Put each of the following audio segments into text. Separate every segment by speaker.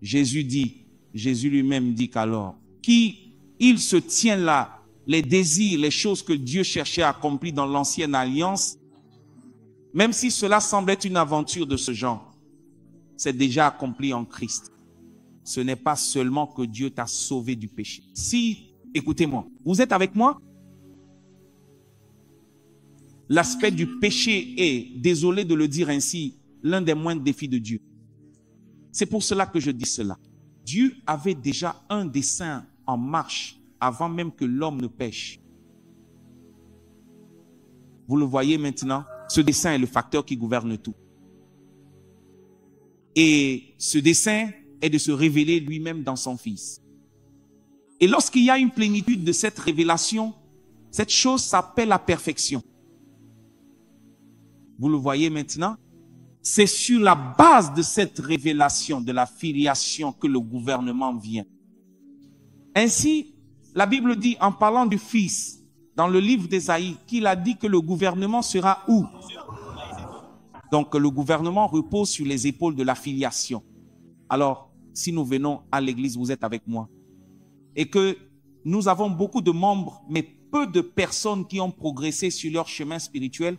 Speaker 1: Jésus lui-même dit qu'alors, qui il se tient là, les désirs, les choses que Dieu cherchait à accomplir dans l'ancienne alliance, même si cela semble être une aventure de ce genre, c'est déjà accompli en Christ. Ce n'est pas seulement que Dieu t'a sauvé du péché. Si, écoutez-moi, vous êtes avec moi? L'aspect du péché est, désolé de le dire ainsi, l'un des moindres défis de Dieu. C'est pour cela que je dis cela. Dieu avait déjà un dessein en marche avant même que l'homme ne pêche. Vous le voyez maintenant? Ce dessein est le facteur qui gouverne tout. Et ce dessein est de se révéler lui-même dans son Fils. Et lorsqu'il y a une plénitude de cette révélation, cette chose s'appelle la perfection. Vous le voyez maintenant? C'est sur la base de cette révélation de la filiation que le gouvernement vient. Ainsi, la Bible dit, en parlant du Fils, dans le livre d'Ésaïe, qu'il a dit que le gouvernement sera où? Donc, le gouvernement repose sur les épaules de la filiation. Alors, si nous venons à l'église, vous êtes avec moi, et que nous avons beaucoup de membres, mais peu de personnes qui ont progressé sur leur chemin spirituel,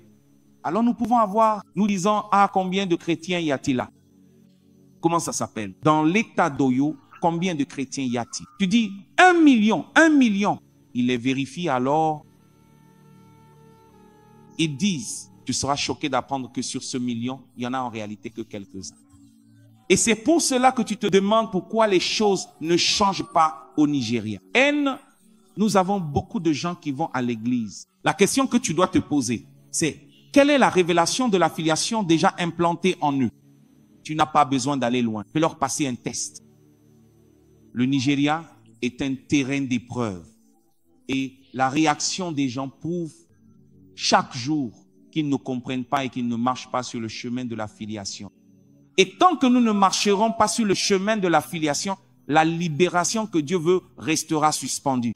Speaker 1: alors nous pouvons avoir, nous disons, ah, combien de chrétiens y a-t-il là? Comment ça s'appelle? Dans l'état d'Oyo, combien de chrétiens y a-t-il? Tu dis 1 million, 1 million. Ils les vérifient alors. Ils disent, tu seras choqué d'apprendre que sur ce million, il n'y en a en réalité que quelques-uns. Et c'est pour cela que tu te demandes pourquoi les choses ne changent pas au Nigeria. Nous avons beaucoup de gens qui vont à l'église. La question que tu dois te poser, c'est quelle est la révélation de la filiation déjà implantée en eux? Tu n'as pas besoin d'aller loin. Tu peux leur passer un test. Le Nigeria est un terrain d'épreuve. Et la réaction des gens prouve chaque jour qu'ils ne comprennent pas et qu'ils ne marchent pas sur le chemin de la filiation. Et tant que nous ne marcherons pas sur le chemin de la filiation, la libération que Dieu veut restera suspendue.